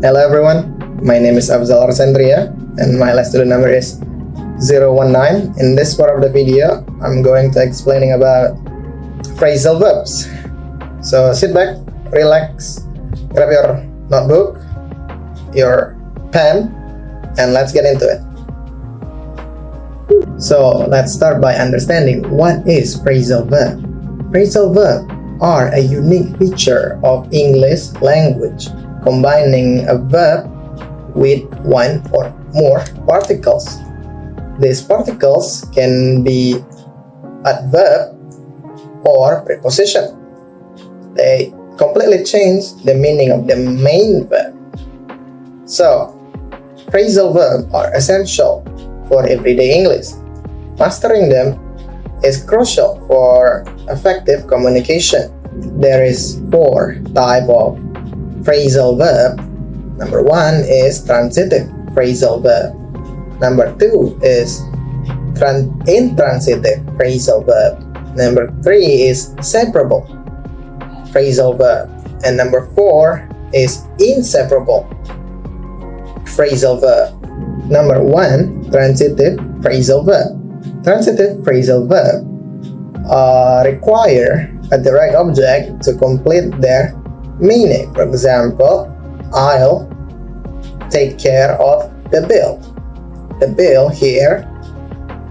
Hello everyone, my name is Afzal Rasendriya and my last student number is 019. In this part of the video, I'm going to explaining about phrasal verbs. So sit back, relax, grab your notebook, your pen, and let's get into it. So let's start by understanding what is phrasal verb. Phrasal verbs are a unique feature of English language, combining a verb with one or more particles. These particles can be adverb or preposition. They completely change the meaning of the main verb. So, phrasal verbs are essential for everyday English. Mastering them is crucial for effective communication. There is 4 types of phrasal verb. Number 1 is transitive phrasal verb. Number 2 is intransitive phrasal verb. Number 3 is separable phrasal verb. And number 4 is inseparable phrasal verb. Number 1, transitive phrasal verb. Transitive phrasal verb require a direct object to complete their meaning. For example, I'll take care of the bill. The bill here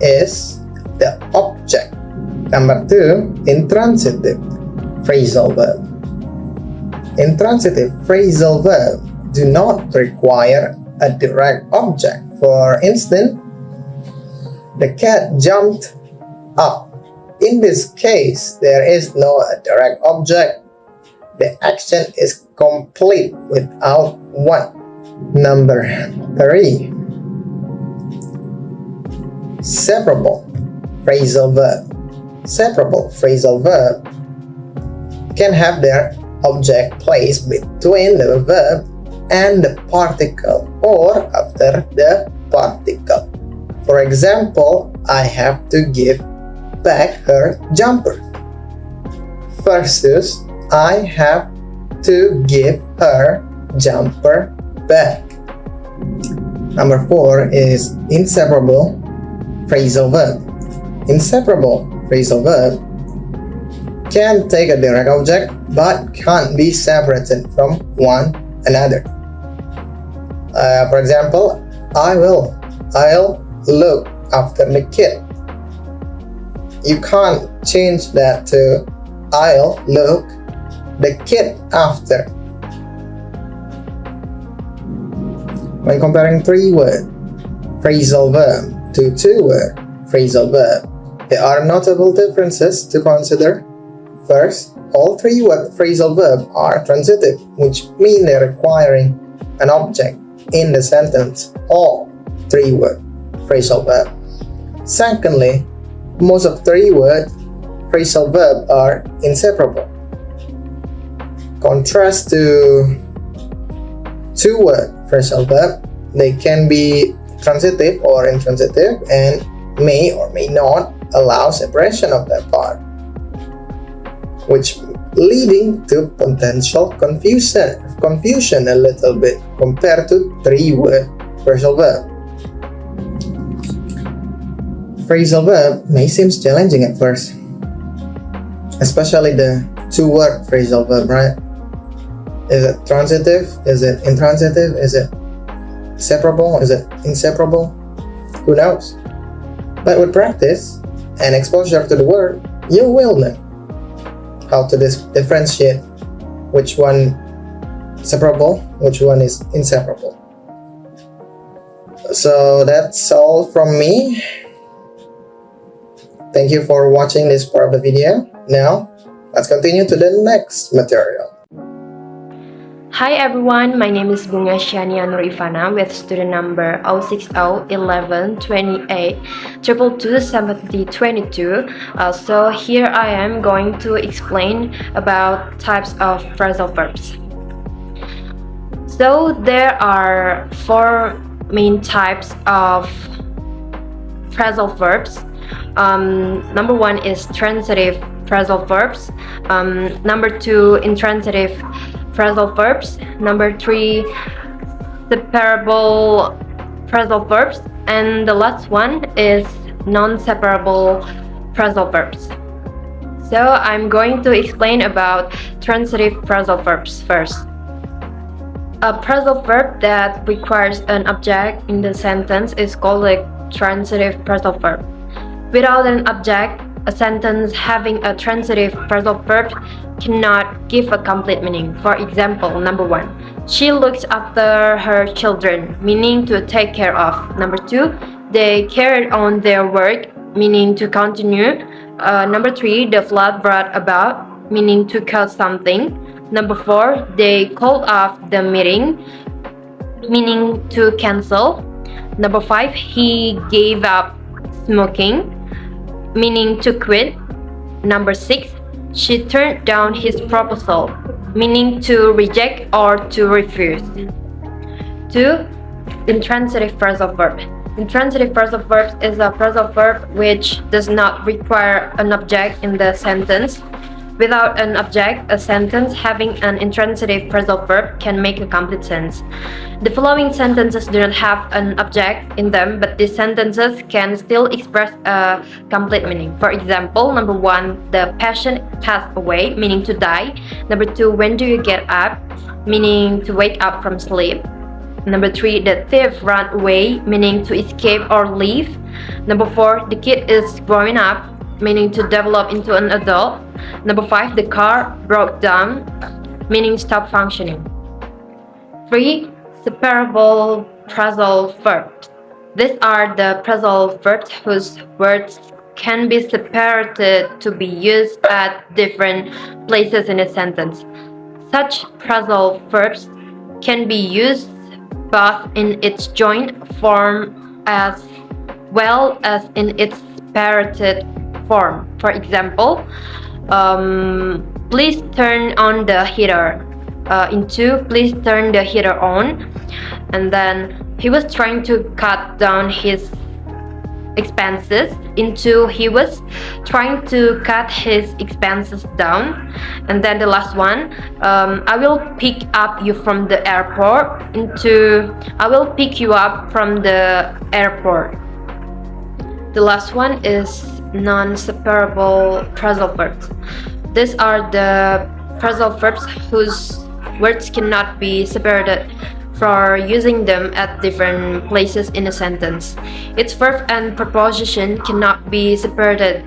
is the object. Number 2, intransitive phrasal verb. Intransitive phrasal verb do not require a direct object. For instance, the cat jumped up. In this case, there is no direct object. The action is complete without one. Number 3, separable phrasal verb. Separable phrasal verb can have their object placed between the verb and the particle or after the particle. For example, I have to give back her jumper versus I have to give her jumper back. Number 4 is inseparable phrasal verb. Inseparable phrasal verb can take a direct object but can't be separated from one another. For example, I'll look after the kid. You can't change that to I'll look the kid after. When comparing 3-word phrasal verb to 2-word phrasal verb, there are notable differences to consider. First, all 3-word phrasal verbs are transitive, which mean they're requiring an object in the sentence. All 3-word phrasal verb. Secondly, most of 3-word phrasal verbs are inseparable. Contrast to 2-word phrasal verb, they can be transitive or intransitive and may or may not allow separation of that part, which leading to potential confusion a little bit compared to 3-word phrasal verb. Phrasal verb may seem challenging at first, especially the 2-word phrasal verb, right? Is it transitive? Is it intransitive? Is it separable? Is it inseparable? Who knows? But with practice and exposure to the word, you will know how to differentiate which one is separable, which one is inseparable. So that's all from me. Thank you for watching this part of the video. Now, let's continue to the next material. Hi everyone, my name is Bunga Ivana with student number 0601128227022. So here I am going to explain about types of phrasal verbs. So there are 4 main types of phrasal verbs. Number 1 is transitive phrasal verbs. Number 2, intransitive phrasal verbs. Number 3, separable phrasal verbs, and the last one is non-separable phrasal verbs. So I'm going to explain about transitive phrasal verbs first. A phrasal verb that requires an object in the sentence is called a transitive phrasal verb. Without an object, a sentence having a transitive phrasal verb cannot give a complete meaning. For example, number 1, she looks after her children, meaning to take care of. Number 2, they carried on their work, meaning to continue. Number 3, the flood brought about, meaning to cause something. Number 4, they called off the meeting, meaning to cancel. Number 5, he gave up smoking, meaning to quit. Number 6, she turned down his proposal, meaning to reject or to refuse. 2. Intransitive phrasal verb. Intransitive phrasal verbs is a phrasal verb which does not require an object in the sentence. Without an object, a sentence having an intransitive phrasal verb can make a complete sense. The following sentences do not have an object in them, but these sentences can still express a complete meaning. For example, number 1, the patient passed away, meaning to die. Number 2, when do you get up, meaning to wake up from sleep. Number 3, the thief ran away, meaning to escape or leave. Number 4, the kid is growing up, meaning to develop into an adult. Number 5, the car broke down, meaning stop functioning. 3. Separable phrasal verbs. These are the phrasal verbs whose words can be separated to be used at different places in a sentence. Such phrasal verbs can be used both in its joint form as well as in its separated form. For example, please turn on the heater, into please turn the heater on. And then he was trying to cut down his expenses, into he was trying to cut his expenses down. And then the last one, I will pick up you from the airport, into I will pick you up from the airport. The last one is non-separable phrasal verbs. These are the phrasal verbs whose words cannot be separated for using them at different places in a sentence. Its verb and preposition cannot be separated.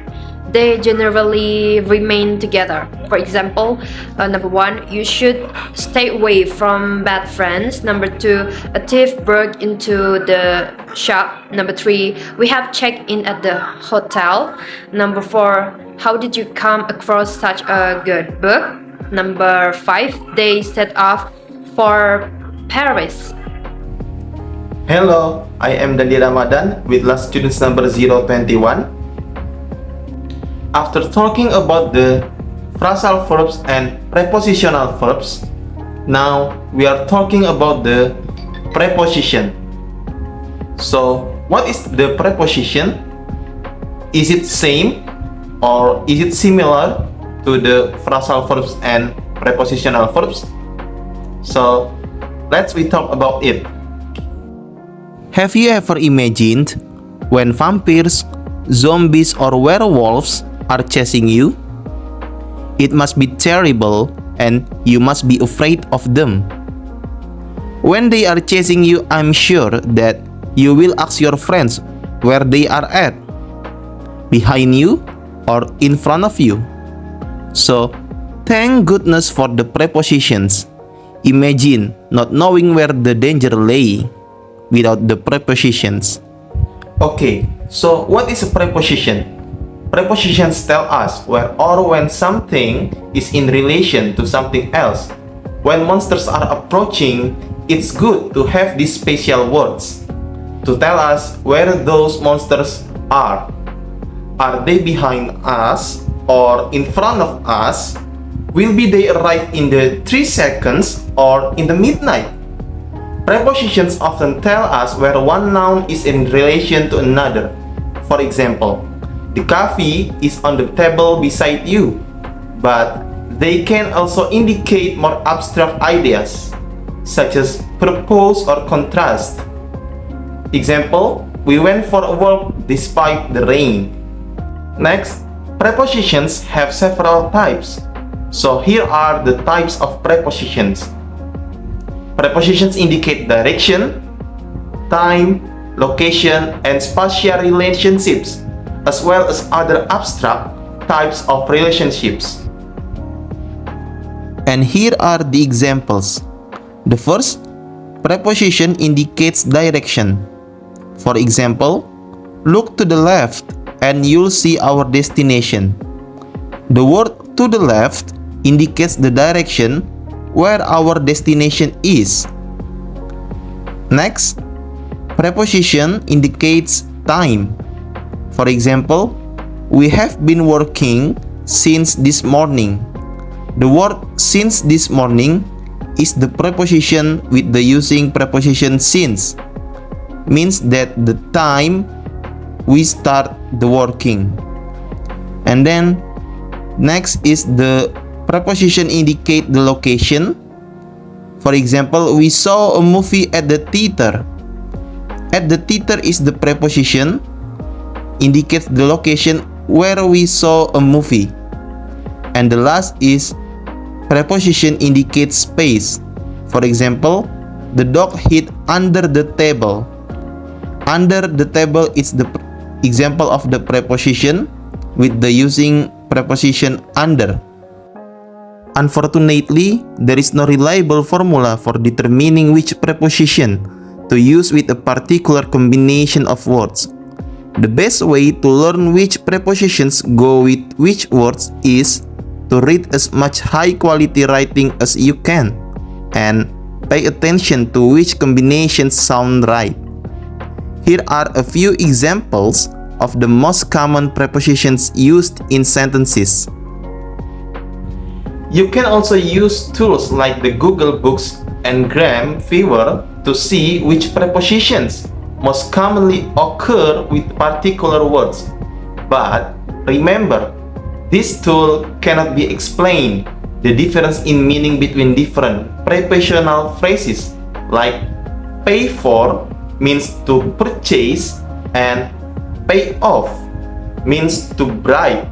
They generally remain together. For example, number 1, you should stay away from bad friends. Number 2, a thief broke into the shop. Number 3, we have checked in at the hotel. Number 4, how did you come across such a good book? Number 5, they set off for Paris. Hello, I am Ramadhan with last students number 021. After talking about the phrasal verbs and prepositional verbs, now we are talking about the preposition. So, what is the preposition? Is it same or is it similar to the phrasal verbs and prepositional verbs? So, let's talk about it. Have you ever imagined when vampires, zombies or werewolves are chasing you? It must be terrible and you must be afraid of them. When they are chasing you, I'm sure that you will ask your friends where they are at, behind you or in front of you. So, thank goodness for the prepositions. Imagine not knowing where the danger lay without the prepositions. Okay, so what is a preposition? Prepositions tell us where or when something is in relation to something else. When monsters are approaching, it's good to have these special words to tell us where those monsters are. Are they behind us or in front of us? Will they arrive in the 3 seconds or in the midnight? Prepositions often tell us where one noun is in relation to another. For example, the coffee is on the table beside you, but they can also indicate more abstract ideas, such as propose or contrast. Example, we went for a walk despite the rain. Next, prepositions have several types. So here are the types of prepositions. Prepositions indicate direction, time, location, and spatial relationships, as well as other abstract types of relationships. And here are the examples. The first, preposition indicates direction. For example, look to the left and you'll see our destination. The word to the left indicates the direction where our destination is. Next, preposition indicates time. For example, we have been working since this morning. The word since this morning is the preposition with the using preposition since. Means that the time we start the working. And then next is the preposition indicate the location. For example, we saw a movie at the theater. At the theater is the preposition indicates the location where we saw a movie. And the last is preposition indicates space. For example, the dog hid under the table. Under the table is the example of the preposition with the using preposition under. Unfortunately, there is no reliable formula for determining which preposition to use with a particular combination of words. The best way to learn which prepositions go with which words is to read as much high-quality writing as you can and pay attention to which combinations sound right. Here are a few examples of the most common prepositions used in sentences. You can also use tools like the Google Books and Gram Viewer to see which prepositions most commonly occur with particular words. But remember, this tool cannot be explained the difference in meaning between different prepositional phrases, like pay for means to purchase and pay off means to bribe.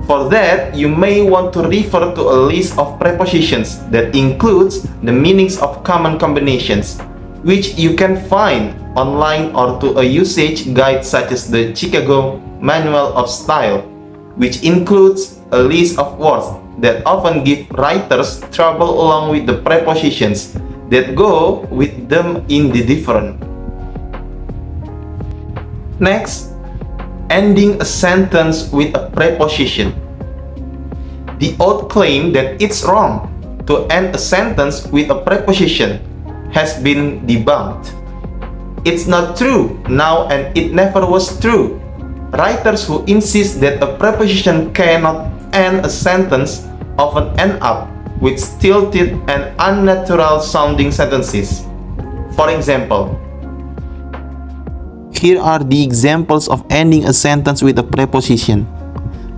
For that, you may want to refer to a list of prepositions that includes the meanings of common combinations, which you can find online, or to a usage guide such as the Chicago Manual of Style, which includes a list of words that often give writers trouble along with the prepositions that go with them in the different. Next, ending a sentence with a preposition. The old claim that it's wrong to end a sentence with a preposition has been debunked. It's not true now, and it never was true. Writers who insist that a preposition cannot end a sentence often end up with stilted and unnatural sounding sentences. For example, here are the examples of ending a sentence with a preposition.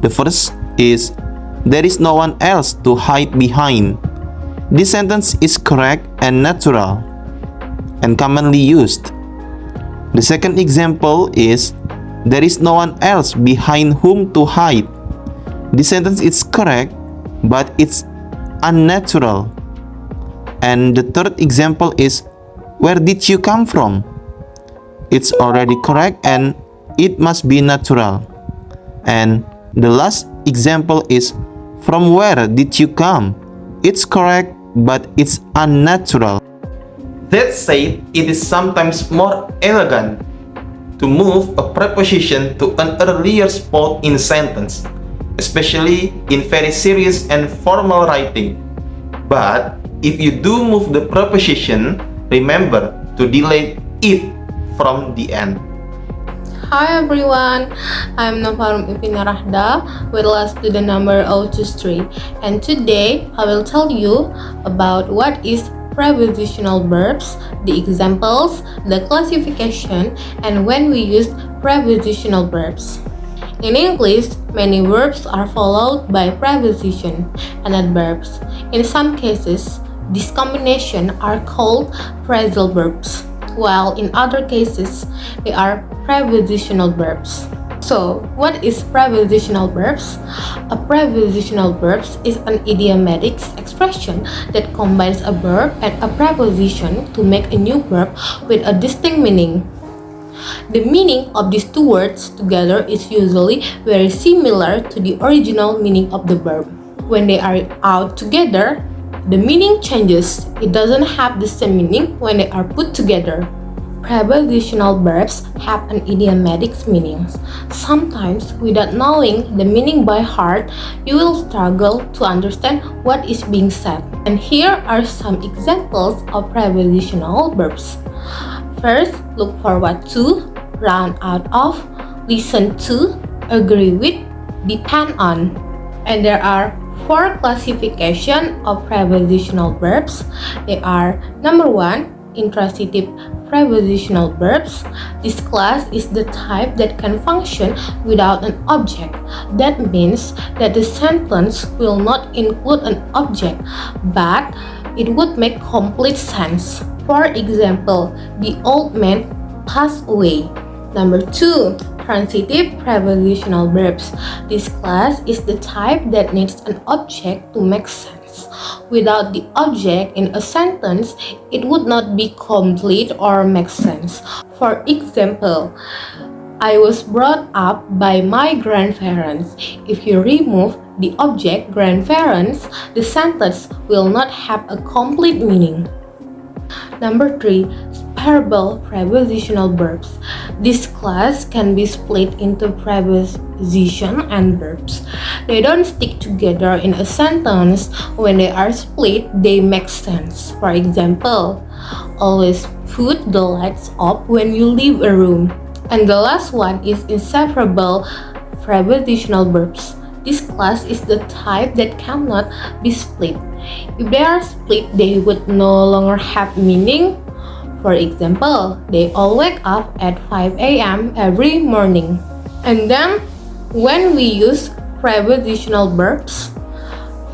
The first is, there is no one else to hide behind. This sentence is correct and natural and commonly used. The second example is, there is no one else behind whom to hide. This sentence is correct, but it's unnatural. And the third example is, where did you come from? It's already correct and it must be natural. And the last example is, from where did you come? It's correct, but it's unnatural. That said, it is sometimes more elegant to move a preposition to an earlier spot in a sentence, especially in very serious and formal writing. But if you do move the preposition, remember to delete it from the end. Hi everyone, I'm Novarum Rakhda with last student number 023, and today I will tell you about what is prepositional verbs, the examples, the classification, and when we use prepositional verbs. In English, many verbs are followed by preposition and adverbs. In some cases, This combination are called phrasal verbs, while in other cases, they are prepositional verbs. So, what is prepositional verbs? A prepositional verbs is an idiomatic expression that combines a verb and a preposition to make a new verb with a distinct meaning. The meaning of these two words together is usually very similar to the original meaning of the verb. When they are out together, the meaning changes. It doesn't have the same meaning when they are put together. Prepositional verbs have an idiomatic meaning. Sometimes, without knowing the meaning by heart, you will struggle to understand what is being said. And here are some examples of prepositional verbs. First, look forward to, run out of, listen to, agree with, depend on. And there are 4 classifications of prepositional verbs. They are number 1, intransitive prepositional verbs. This class is the type that can function without an object. That means that the sentence will not include an object, but it would make complete sense. For example, the old man passed away. Number 2, transitive prepositional verbs. This class is the type that needs an object to make sense. Without the object in a sentence, it would not be complete or make sense. For example, I was brought up by my grandparents. If you remove the object grandparents, the sentence will not have a complete meaning. Number 3, separable prepositional verbs. This class can be split into preposition and verbs. They don't stick together in a sentence. When they are split, they make sense. For example, always put the lights off when you leave a room. And the last one is inseparable prepositional verbs. This class is the type that cannot be split. If they are split, they would no longer have meaning. For example, they all wake up at 5 a.m. every morning. And then, when we use prepositional verbs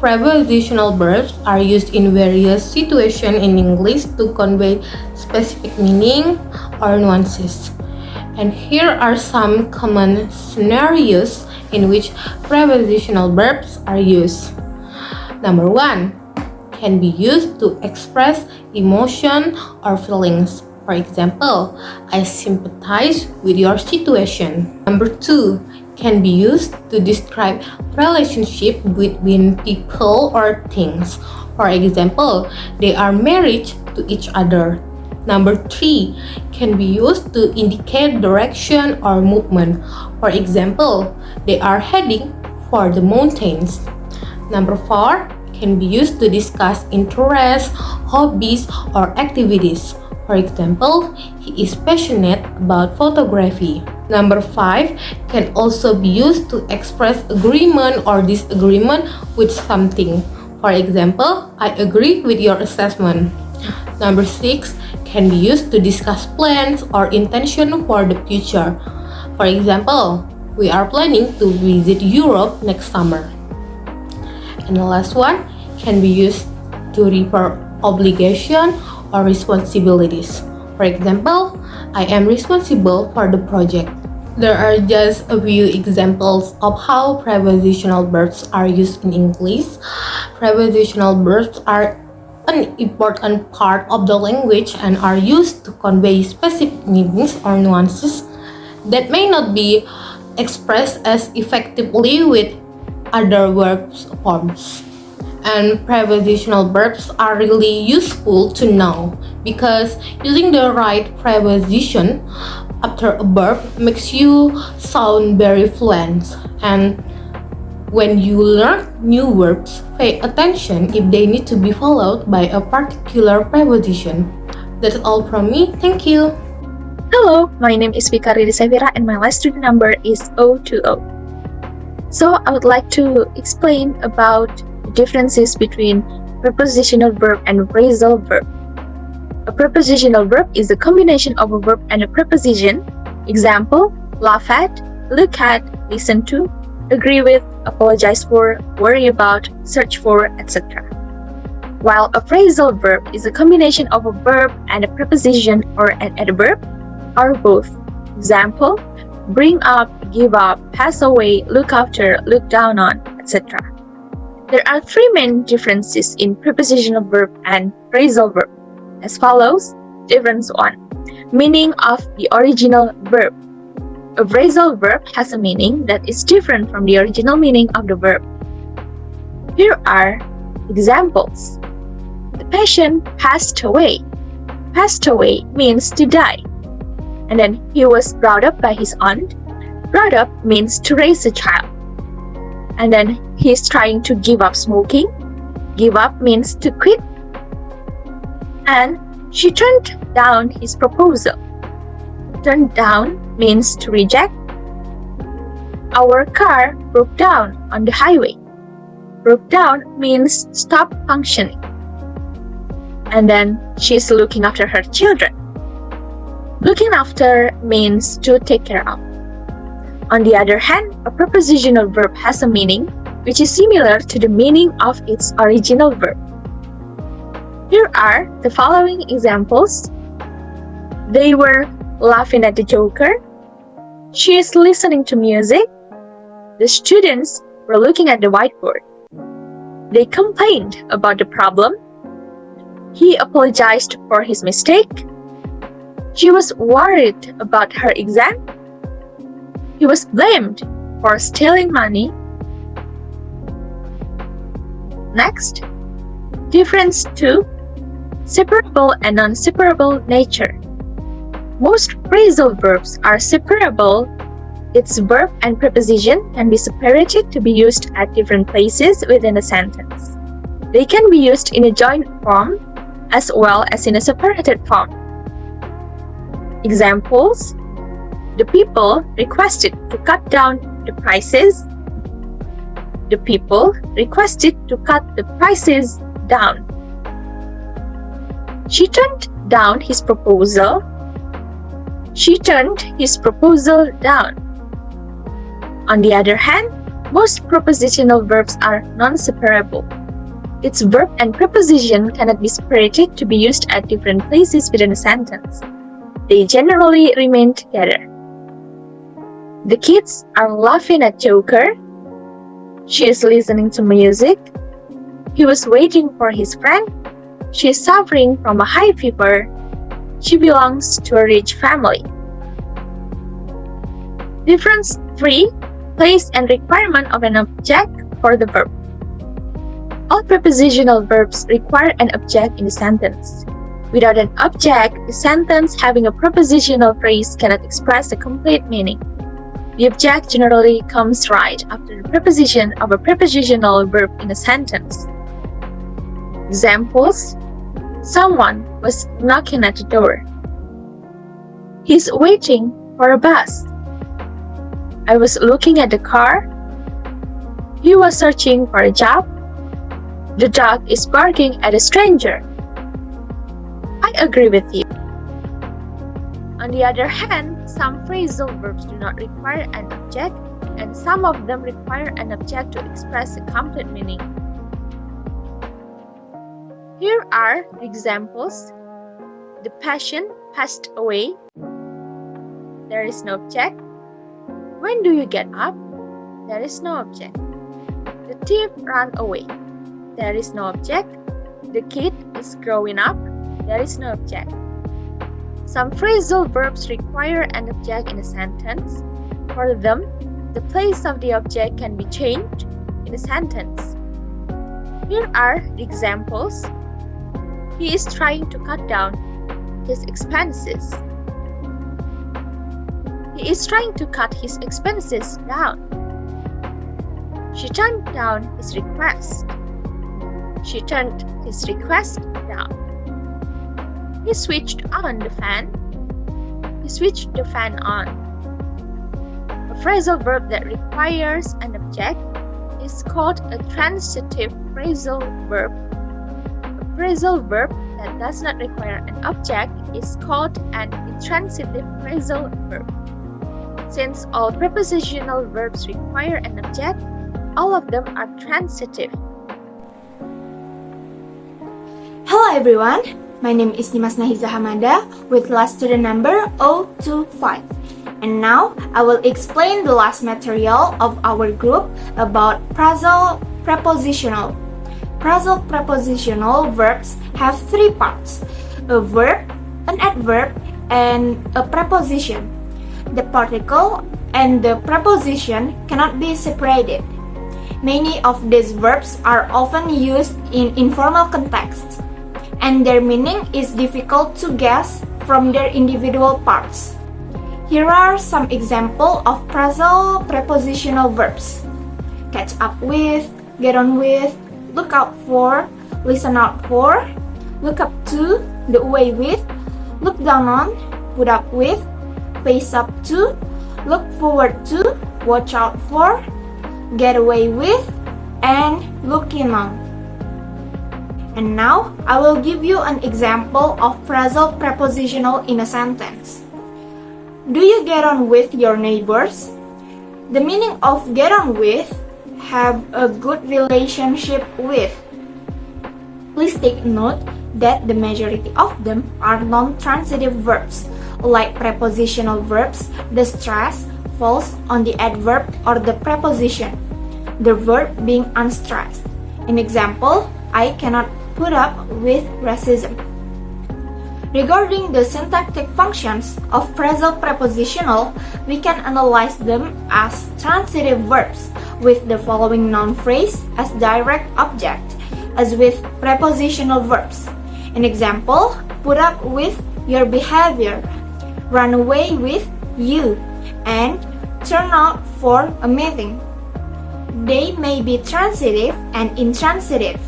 are used in various situations in English to convey specific meaning or nuances. And here are some common scenarios in which prepositional verbs are used. Number 1, can be used to express emotion or feelings. For example, I sympathize with your situation. Number 2, can be used to describe relationship between people or things. For example, they are married to each other. Number 3, can be used to indicate direction or movement. For example, they are heading for the mountains. Number 4, can be used to discuss interests, hobbies, or activities. For example, he is passionate about photography. Number 5, can also be used to express agreement or disagreement with something. For example, I agree with your assessment. Number 6, can be used to discuss plans or intention for the future. For example, we are planning to visit Europe next summer. And the last one can be used to refer obligation or responsibilities. For example, I am responsible for the project. There are just a few examples of how prepositional verbs are used in English. Prepositional verbs are an important part of the language and are used to convey specific meanings or nuances that may not be expressed as effectively with other verbs forms. And prepositional verbs are really useful to know because using the right preposition after a verb makes you sound very fluent. And when you learn new verbs, pay attention if they need to be followed by a particular preposition. That's all from me. Thank you. Hello, my name is Wika Riri Sefira and my last student number is 020. So I would like to explain about the differences between prepositional verb and phrasal verb. A prepositional verb is a combination of a verb and a preposition. Example, laugh at, look at, listen to, agree with, apologize for, worry about, search for, etc. while a phrasal verb is a combination of a verb and a preposition or an adverb, or both. Example, bring up, give up, pass away, look after, look down on, etc. There are three main differences in prepositional verb and phrasal verb, as follows. Difference 1. Meaning of the original verb. A phrasal verb has a meaning that is different from the original meaning of the verb. Here are examples. The patient passed away. Passed away means to die. And then he was brought up by his aunt. Brought up means to raise a child. And then he's trying to give up smoking. Give up means to quit. And she turned down his proposal. Turned down means to reject. Our car broke down on the highway. Broke down means stop functioning. And then she's looking after her children. Looking after means to take care of. On the other hand, a prepositional verb has a meaning which is similar to the meaning of its original verb. Here are the following examples. They were laughing at the joker. She is listening to music. The students were looking at the whiteboard. They complained about the problem. He apologized for his mistake. She was worried about her exam. He was blamed for stealing money. Next, difference 2. Separable and non-separable nature. Most phrasal verbs are separable. Its verb and preposition can be separated to be used at different places within a sentence. They can be used in a joint form as well as in a separated form. Examples: the people requested to cut down the prices. The people requested to cut the prices down. She turned down his proposal. She turned his proposal down. On the other hand, most prepositional verbs are non-separable. Its verb and preposition cannot be separated to be used at different places within a sentence. They generally remain together. The kids are laughing at Joker. She is listening to music. He was waiting for his friend. She is suffering from a high fever. She belongs to a rich family. Difference 3. Place and requirement of an object for the verb. All prepositional verbs require an object in the sentence. Without an object, the sentence having a prepositional phrase cannot express a complete meaning. The object generally comes right after the preposition of a prepositional verb in a sentence. Examples: someone was knocking at the door. He's waiting for a bus. I was looking at the car. He was searching for a job. The dog is barking at a stranger. I agree with you. On the other hand, some phrasal verbs do not require an object, and some of them require an object to express a complete meaning. Here are the examples. The patient passed away. There is no object. When do you get up? There is no object. The thief ran away. There is no object. The kid is growing up. There is no object. Some phrasal verbs require an object in a sentence. For them, the place of the object can be changed in a sentence. Here are the examples. He is trying to cut down his expenses. He is trying to cut his expenses down. She turned down his request. She turned his request down. He switched on the fan. He switched the fan on. A phrasal verb that requires an object is called a transitive phrasal verb. A phrasal verb that does not require an object is called an intransitive phrasal verb. Since all prepositional verbs require an object, all of them are transitive. Hello everyone, my name is Nyimas Hammada with last student number 025. And now I will explain the last material of our group about phrasal prepositional. Phrasal prepositional verbs have three parts: a verb, an adverb, and a preposition. The particle and the preposition cannot be separated. Many of these verbs are often used in informal contexts, and their meaning is difficult to guess from their individual parts. Here are some examples of phrasal prepositional verbs: catch up with, get on with, look out for, listen out for, look up to, do away with, look down on, put up with, face up to, look forward to, watch out for, get away with, and look in on. And now I will give you an example of phrasal prepositional in a sentence. Do you get on with your neighbors? The meaning of get on with: have a good relationship with. Please take note that the majority of them are non-transitive verbs. Like prepositional verbs, the stress falls on the adverb or the preposition, the verb being unstressed. In example, I cannot put up with racism. Regarding the syntactic functions of phrasal prepositional, we can analyze them as transitive verbs with the following noun phrase as direct object, as with prepositional verbs. In example, put up with your behavior, run away with you, and turn out for a meeting. They may be transitive and intransitive,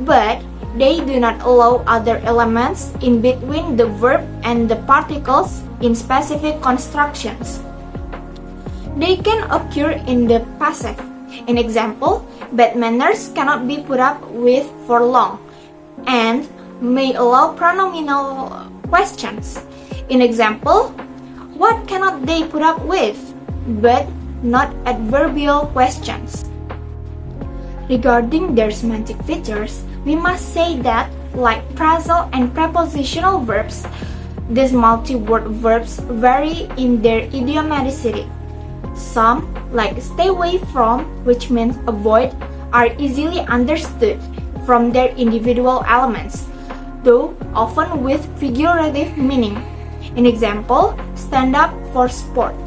but they do not allow other elements in between the verb and the particles in specific constructions. They can occur in the passive. In example, bad manners cannot be put up with for long, and may allow pronominal questions. In example, what cannot they put up with? But not adverbial questions. Regarding their semantic features, we must say that, like phrasal and prepositional verbs, these multi-word verbs vary in their idiomaticity. Some, like stay away from, which means avoid, are easily understood from their individual elements, though often with figurative meaning. In example, stand up for sport.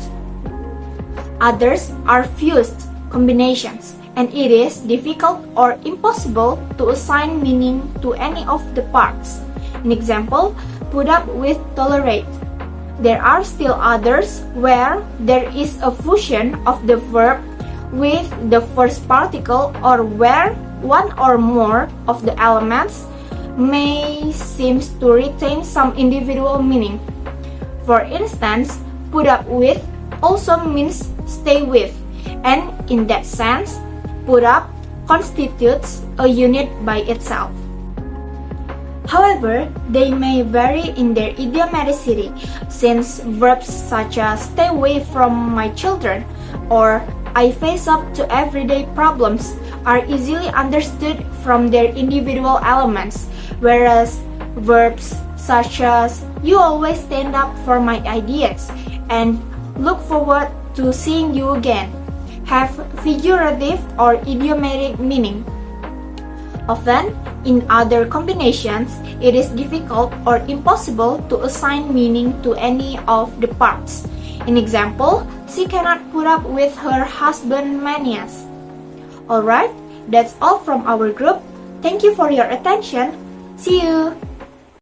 Others are fused combinations, and it is difficult or impossible to assign meaning to any of the parts. An example, put up with, tolerate. There are still others where there is a fusion of the verb with the first particle, or where one or more of the elements may seem to retain some individual meaning. For instance, put up with also means stay with, and in that sense, put up constitutes a unit by itself. However, they may vary in their idiomaticity, since verbs such as stay away from my children or I face up to everyday problems are easily understood from their individual elements, whereas verbs such as you always stand up for my ideas and look forward to seeing you again have figurative or idiomatic meaning. Often, in other combinations, it is difficult or impossible to assign meaning to any of the parts. In example, she cannot put up with her husband's manias. Alright, that's all from our group. Thank you for your attention. See you!